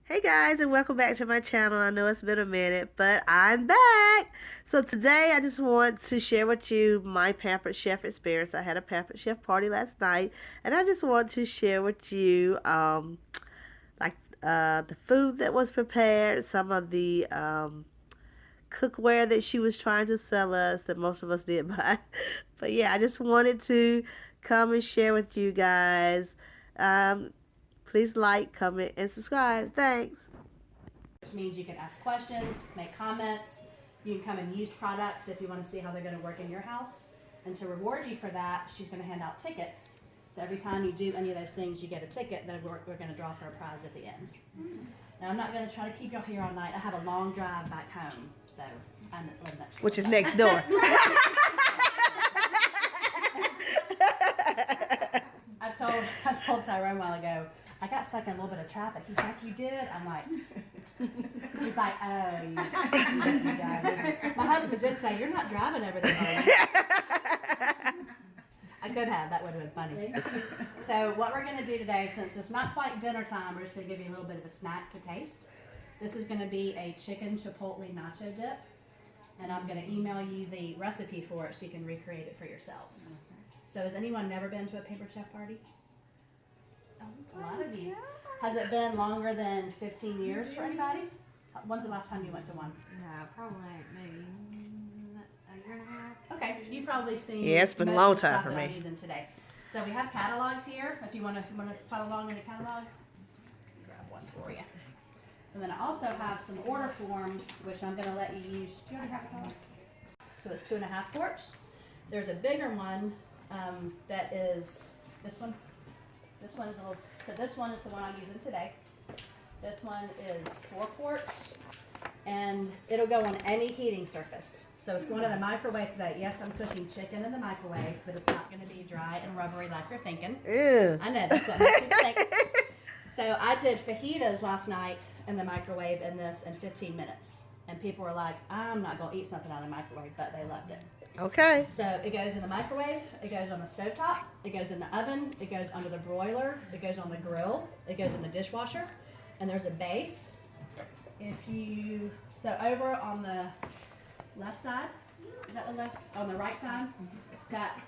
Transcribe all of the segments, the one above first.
Hey guys, and welcome back to my channel. I know it's been a minute, but I'm back. So today I just want to share with you my Pampered Chef experience. I had a Pampered Chef party last night, and I just want to share with you the food that was prepared, some of the cookware that she was trying to sell us that most of us did buy. But yeah, I just wanted to come and share with you guys. Please like, comment, and subscribe. Thanks. Which means you can ask questions, make comments, you can come and use products if you want to see how they're going to work in your house. And to reward you for that, she's going to hand out tickets. So every time you do any of those things, you get a ticket that we're going to draw for a prize at the end. Now I'm not going to try to keep y'all here all night. I have a long drive back home, so I live next door. Which is next door. I told Tyrone a while ago, I got stuck in a little bit of traffic. He's like, you did? I'm like, he's like, oh, you did. My husband did say, you're not driving over there, are you? I could have. That would have been funny. So what we're going to do today, since it's not quite dinner time, we're just going to give you a little bit of a snack to taste. This is going to be a chicken chipotle nacho dip. And I'm going to email you the recipe for it so you can recreate it for yourselves. So has anyone never been to a Pampered Chef party? A lot of you. Has it been longer than 15 years for anybody? When's the last time you went to one? No, probably maybe a year and a half. Okay, you've probably seen. Yeah, it's been a long time for me. I'm using today. So we have catalogs here. If you want to follow along in the catalog, grab one for you. And then I also have some order forms, which I'm going to let you use. Do you already have a catalog? So it's 2.5 quarts. There's a bigger one that is this one. This one is a little. So this one is the one I'm using today. This one is 4 quarts, and it'll go on any heating surface. So it's going in the microwave today. Yes, I'm cooking chicken in the microwave, but it's not going to be dry and rubbery like you're thinking. Ew. I know, that's what most people think. So I did fajitas last night in the microwave in this in 15 minutes. And people were like, I'm not going to eat something out of the microwave, but they loved it. Okay. So it goes in the microwave, it goes on the stovetop, it goes in the oven, it goes under the broiler, it goes on the grill, it goes in the dishwasher, and there's a base. So over on the left side, is that the left? On the right side, that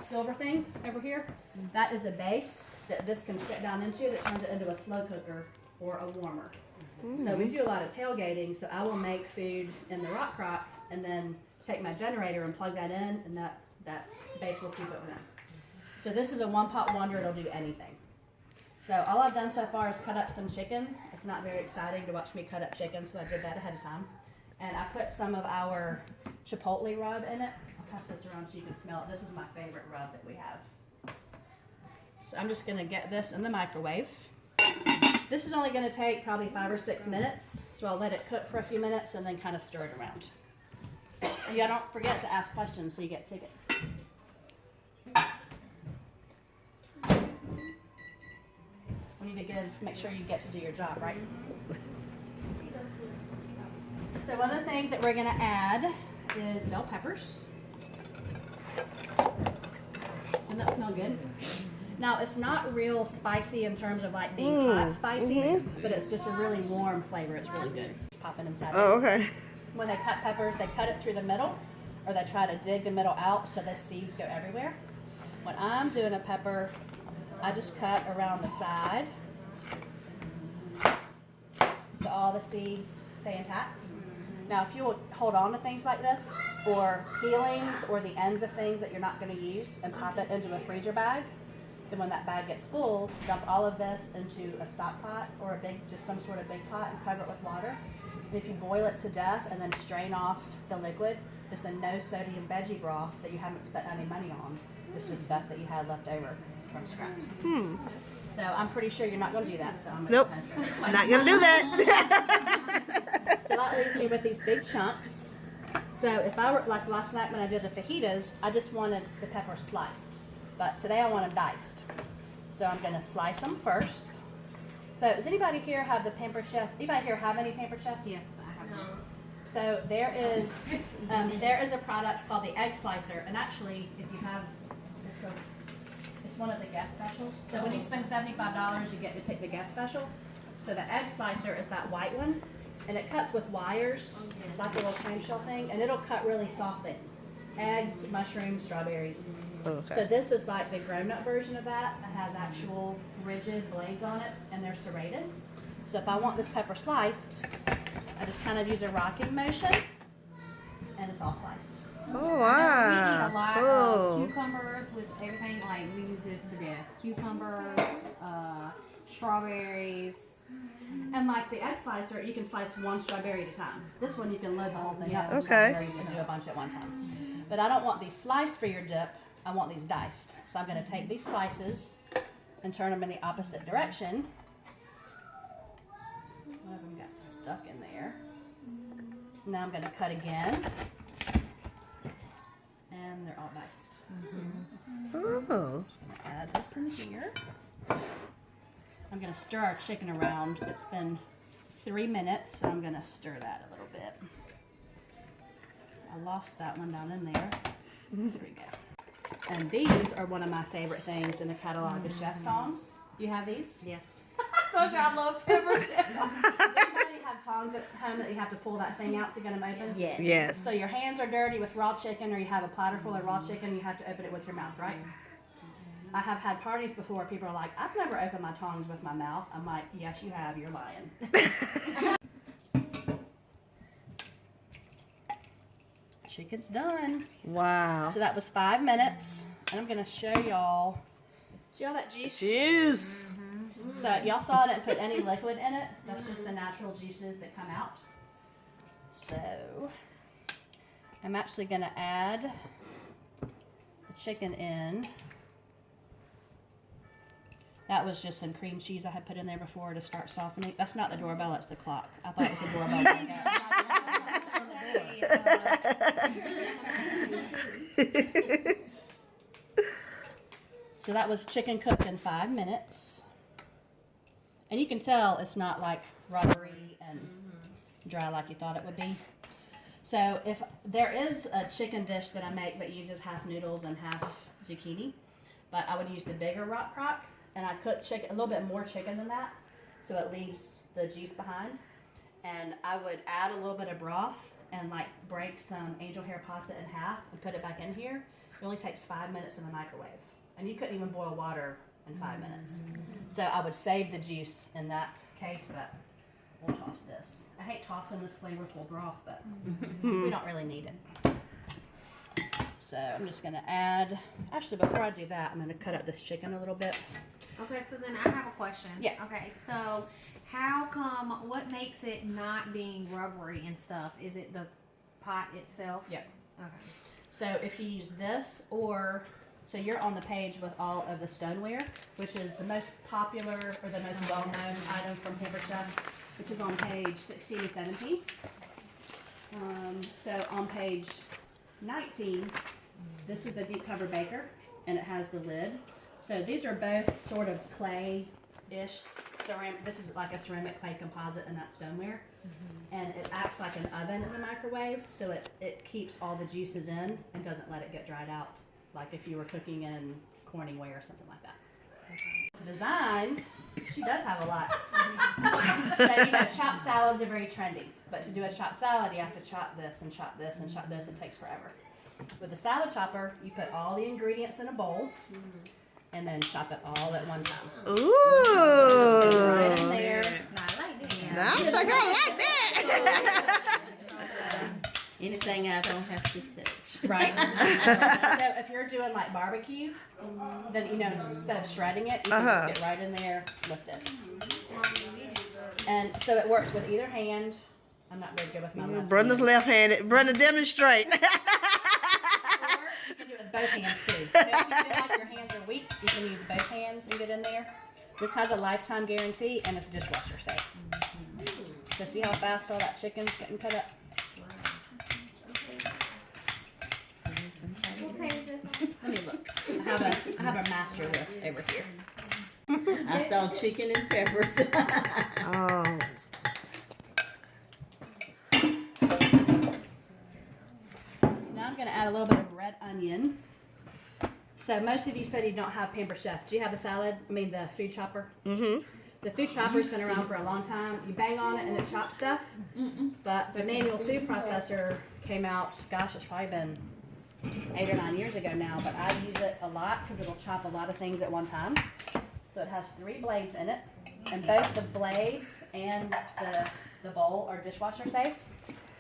silver thing over here, that is a base that this can fit down into that turns it into a slow cooker or a warmer. So we do a lot of tailgating, so I will make food in the rock crock and then take my generator and plug that in, and that base will keep it running. So this is a one-pot wonder. It'll do anything. So all I've done so far is cut up some chicken. It's not very exciting to watch me cut up chicken, so I did that ahead of time. And I put some of our chipotle rub in it. I'll pass this around so you can smell it. This is my favorite rub that we have. So I'm just going to get this in the microwave. This is only going to take probably 5 or 6 minutes, so I'll let it cook for a few minutes and then kind of stir it around. Yeah, don't forget to ask questions so you get tickets. We need to make sure you get to do your job, right? So one of the things that we're going to add is bell peppers. Doesn't that smell good? Now, it's not real spicy in terms of like being hot spicy, but it's just a really warm flavor. It's really good. Just pop it inside. Oh, okay. When they cut peppers, they cut it through the middle, or they try to dig the middle out so the seeds go everywhere. When I'm doing a pepper, I just cut around the side so all the seeds stay intact. Now, if you will hold on to things like this, or peelings, or the ends of things that you're not going to use, and pop it into a freezer bag, then when that bag gets full, dump all of this into a stock pot or just some sort of big pot and cover it with water. And if you boil it to death and then strain off the liquid, it's a no sodium veggie broth that you haven't spent any money on. It's just stuff that you had left over from scraps. So I'm pretty sure you're not going to do that. So I'm Nope. Not going to do that. So that leaves me with these big chunks. So if I were, like last night when I did the fajitas, I just wanted the pepper sliced. But today I want them diced. So I'm going to slice them first. So does anybody here have the Pampered Chef? Anybody here have any Pampered Chef? Yes, I have this. So there is a product called the egg slicer. And actually, if you have this it's one of the guest specials. So when you spend $75, you get to pick the guest special. So the egg slicer is that white one, and it cuts with wires. It's like a little clamshell thing, and it'll cut really soft things. Eggs, mushrooms, strawberries. Okay. So this is like the grown-up version of that. It has actual rigid blades on it, and they're serrated. So if I want this pepper sliced, I just kind of use a rocking motion, and it's all sliced. Oh, We eat wow. a lot Cool. of cucumbers with everything. Like we use this to death. Cucumbers, strawberries. And like the egg slicer, you can slice one strawberry at a time. This one you can load the whole thing up. with Okay. Strawberries and do a bunch at one time. But I don't want these sliced for your dip. I want these diced. So I'm going to take these slices and turn them in the opposite direction. One of them got stuck in there. Now I'm going to cut again. And they're all diced. Oh. Add this in here. I'm going to stir our chicken around. It's been 3 minutes, so I'm going to stir that a little bit. I lost that one down in there. There we go. And these are one of my favorite things in the catalog, the chef's tongs. You have these? Yes. I told you I love peppers. Does anybody have tongs at home that you have to pull that thing out to get them open? Yes. Yes. So your hands are dirty with raw chicken, or you have a platter full of raw chicken, you have to open it with your mouth, right? I have had parties before where people are like, I've never opened my tongs with my mouth. I'm like, yes, you have. You're lying. Chicken's done. Wow. So that was 5 minutes. And I'm going to show y'all. See all that juice? Juice. So y'all saw I didn't put any liquid in it. That's just the natural juices that come out. So I'm actually going to add the chicken in. That was just some cream cheese I had put in there before to start softening. That's not the doorbell, that's the clock. I thought it was the doorbell. So that was chicken cooked in 5 minutes. And you can tell it's not like rubbery and dry like you thought it would be. So if there is a chicken dish that I make that uses half noodles and half zucchini, but I would use the bigger rock crock. And I cook chicken, a little bit more chicken than that, so it leaves the juice behind. And I would add a little bit of broth and like break some angel hair pasta in half and put it back in here. It only takes 5 minutes in the microwave. And you couldn't even boil water in 5 minutes. So I would save the juice in that case, but we'll toss this. I hate tossing this flavorful broth, but we don't really need it. So I'm just going to add, actually before I do that, I'm going to cut up this chicken a little bit. Okay, so then I have a question. Yeah. Okay, so how come, what makes it not being rubbery and stuff? Is it the pot itself? Yep. Okay. So if you use this, or, so you're on the page with all of the stoneware, which is the most popular or the most well-known item from Pampered Chef, which is on page 16 and 17. So on page 19, this is the deep cover baker, and it has the lid. So these are both sort of clay-ish ceramic. This is like a ceramic clay composite in that stoneware. And it acts like an oven in the microwave, so it keeps all the juices in and doesn't let it get dried out, like if you were cooking in Corningware or something like that. Designed, she does have a lot. So, you know, chopped salads are very trendy, but to do a chopped salad, you have to chop this and chop this and chop this. It takes forever. With the salad chopper, you put all the ingredients in a bowl and then chop it all at one time. Ooh. Right in there. I like this. I was like, I like that. Anything I don't have to touch. Right. So if you're doing like barbecue, then, you know, instead of shredding it, you can just get right in there with this. And so it works with either hand. I'm not very good with my left Brenda's hand. left-handed. Brenda, demonstrate. Or you can do it with both hands too. So if you feel like your hands are weak, you can use both hands and get in there. This has a lifetime guarantee and it's dishwasher safe. So see how fast all that chicken's getting cut up? Let me look. I have a master list over here. I saw chicken and peppers. Oh. Now I'm going to add a little bit of red onion. So most of you said you don't have Pampered Chef. Do you have the salad? I mean the food chopper? Mm-hmm. The food chopper's been around for a long time. You bang on it and it chops stuff. But the manual food processor came out, gosh, it's probably been 8 or 9 years ago now, but I use it a lot because it'll chop a lot of things at one time. So it has 3 blades in it, and both the blades and the bowl are dishwasher safe.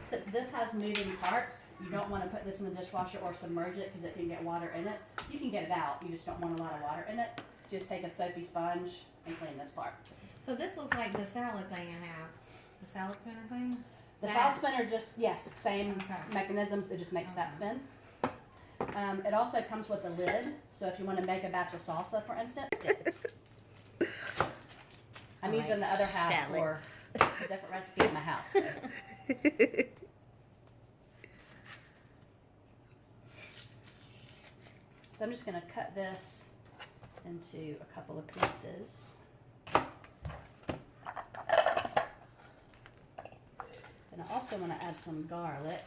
Since this has moving parts, you don't want to put this in the dishwasher or submerge it because it can get water in it. You can get it out, you just don't want a lot of water in it. Just take a soapy sponge and clean this part. So this looks like the salad thing I have. The salad spinner thing? The salad spinner just, yes, same Okay. mechanisms, it just makes that spin. It also comes with a lid, so if you want to make a batch of salsa, for instance, I'm using the other half for a different recipe in my house. So. So I'm just going to cut this into a couple of pieces. And I also want to add some garlic.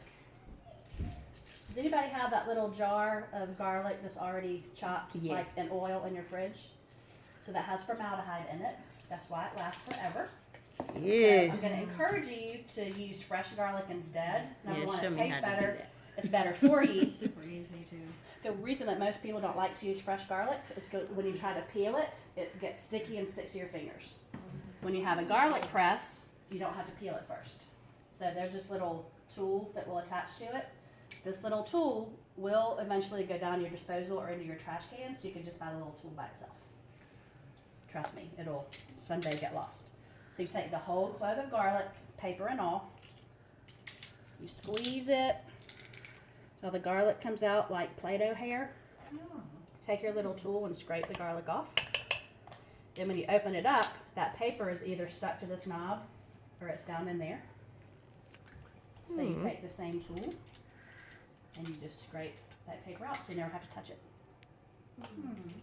Does anybody have that little jar of garlic that's already chopped, Yes. like in oil in your fridge? So that has formaldehyde in it. That's why it lasts forever. Yeah. So I'm going to encourage you to use fresh garlic instead. Number Yeah, one, show it me tastes how to do better. that. It's better for you. Super easy too. The reason that most people don't like to use fresh garlic is when you try to peel it, it gets sticky and sticks to your fingers. When you have a garlic press, you don't have to peel it first. So there's this little tool that will attach to it. This little tool will eventually go down your disposal or into your trash can, so you can just buy the little tool by itself. Trust me, it'll someday get lost. So you take the whole clove of garlic, paper and all, you squeeze it till the garlic comes out like Play-Doh hair. Take your little tool and scrape the garlic off. Then when you open it up, that paper is either stuck to this knob or it's down in there. So you take the same tool and you just scrape that paper out so you never have to touch it.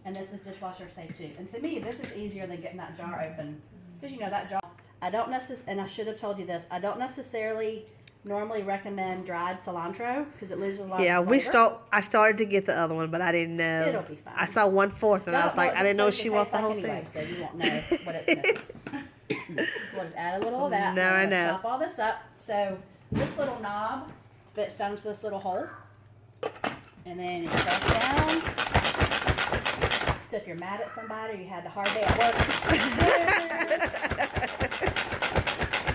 And this is dishwasher safe too. And to me, this is easier than getting that jar open. Because you know that jar, I don't necessarily, and I should have told you this, I don't necessarily normally recommend dried cilantro because it loses a lot Yeah, of flavor. I started to get the other one, but I didn't know. It'll be fine. I saw 1/4 and I was like, I didn't know she wants the whole anyway, thing. so you won't know what it's missing. So we'll just add a little of that. Now and I know. Chop all this up. So this little knob fits down into this little hole. And then you press down. So if you're mad at somebody or you had a hard day at work,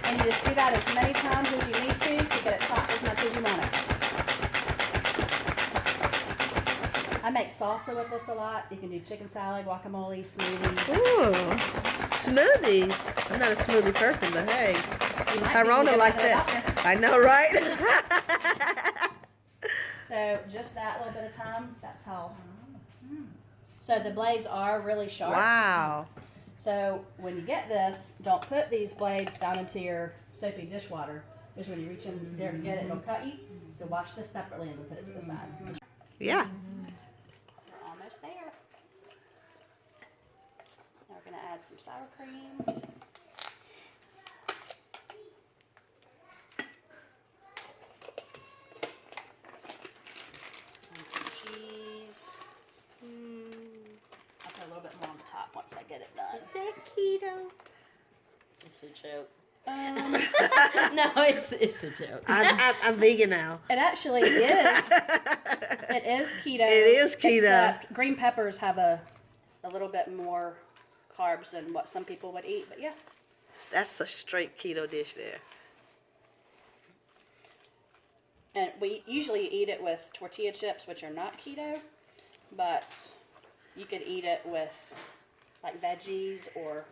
and you just do that as many times as you need to get it chopped as much as you want it. I make salsa with this a lot. You can do chicken salad, guacamole, smoothies. Ooh, smoothies. I'm not a smoothie person, but hey, You might be Tyrone when you like get to the that. doctor. I know, right? So just that little bit of time, that's how. So the blades are really sharp. Wow. So when you get this, don't put these blades down into your soapy dishwater, because when you reach in there to get it, it'll cut you. So wash this separately and we'll put it to the side. Yeah. We're almost there. Now we're gonna add some sour cream. And some cheese. I'll put a little bit more on the top once I get it done. That keto. It's a joke. No, it's a joke. I'm vegan now. It actually is. It is keto. It is keto. Except green peppers have a little bit more carbs than what some people would eat. But yeah. That's a straight keto dish there. And we usually eat it with tortilla chips, which are not keto. But you could eat it with like veggies or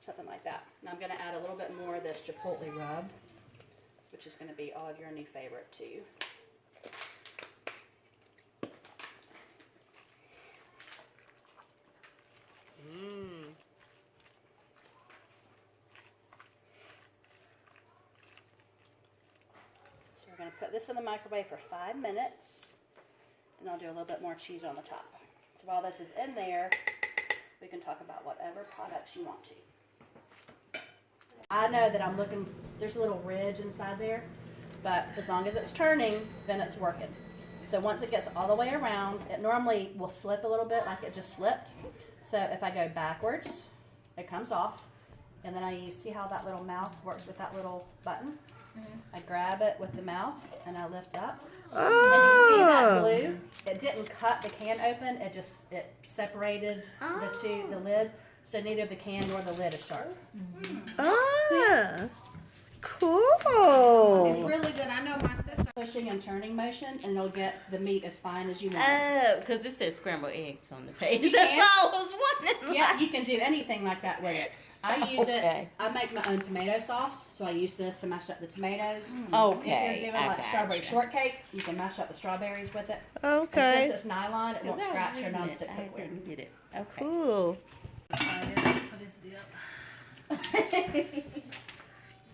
something like that. Now I'm going to add a little bit more of this chipotle rub, which is going to be all of your new favorite too. So we're going to put this in the microwave for 5 minutes. Then I'll do a little bit more cheese on the top. So while this is in there, we can talk about whatever products you want to. I know that I'm looking, there's a little ridge inside there, but as long as it's turning, then it's working. So once it gets all the way around, it normally will slip a little bit like it just slipped. So if I go backwards, it comes off. and then I see how that little mouth works with that little button? I grab it with the mouth and I lift up. And you see that glue? It didn't cut the can open. It separated the lid, so neither the can nor the lid is sharp. Ah, cool. It's really good. I know my sister. Pushing and turning motion, and it'll get the meat as fine as you want. Oh, because it says scrambled eggs on the page. You That's can. why I was wondering. Yeah, you can do anything like that with it. I use Okay. it. I make my own tomato sauce, so I use this to mash up the tomatoes. Okay. If you're doing I like strawberry gotcha. shortcake, you can mash up the strawberries with it. And Okay. since it's nylon, it won't scratch your nonstick I cookware. didn't get it. Okay. Cool. For this dip.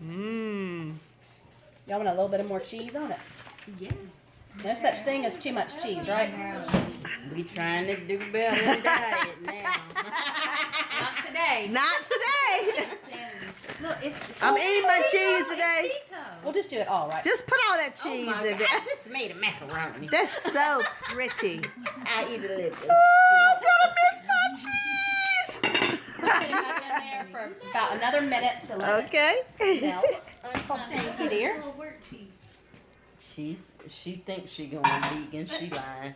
Mmm. Y'all want a little bit more cheese on it? Yes. No such thing as too much cheese, right? We trying to do better in the diet now. Not today. Not today. Look, I'm eating my cheese today. We'll just do it all, right? Just put all that cheese Oh my in God, there. I just made a macaroni. That's so pretty. I eat a little bit. Oh, I'm gonna miss my cheese. Put it back in there for about another minute to let Okay. it melt. Thank you, dear. She thinks she going vegan. She lying.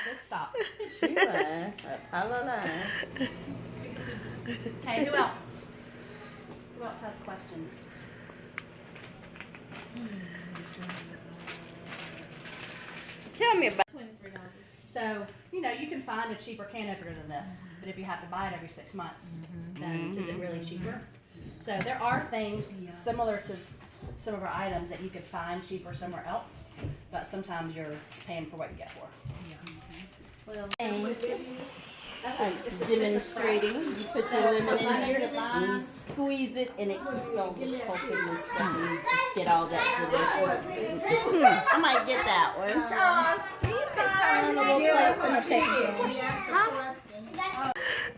Good stop. She lying. Apollo lying. Okay, who else? Who else has questions? Tell me about. $23. So, you can find a cheaper can opener than this, but if you have to buy it every 6 months, then is it really cheaper? So there are things similar to some of our items that you could find cheaper somewhere else, but sometimes you're paying for what you get for. Well, that's it. It's a Demonstrating. You put your lemon in Lemons here and and you limes. squeeze it and it keeps all the pulping and stuff and you just get all that delicious. I might get that one. Sean, can you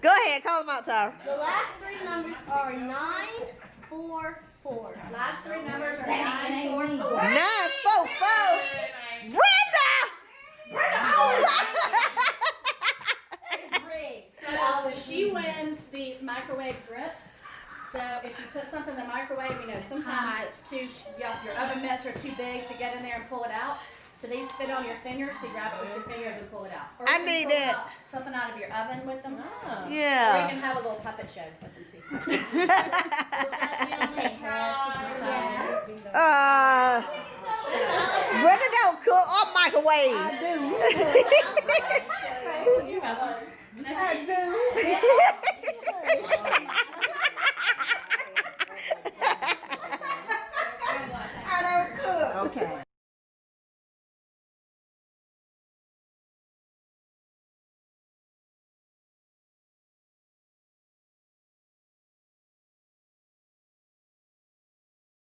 Go ahead, call them out, Tyra. The last three numbers are 944. Last three numbers are 944. 944. Brenda! So she wins these microwave grips. So if you put something in the microwave, sometimes it's your oven mitts are too big to get in there and pull it out. So these fit on your fingers, so you grab it with your fingers and pull it out. Or I you can need pull that. something out of your oven with them. Or you Yeah. can have a little puppet show with them too. Brenda don't cook or microwave. You have one. I do.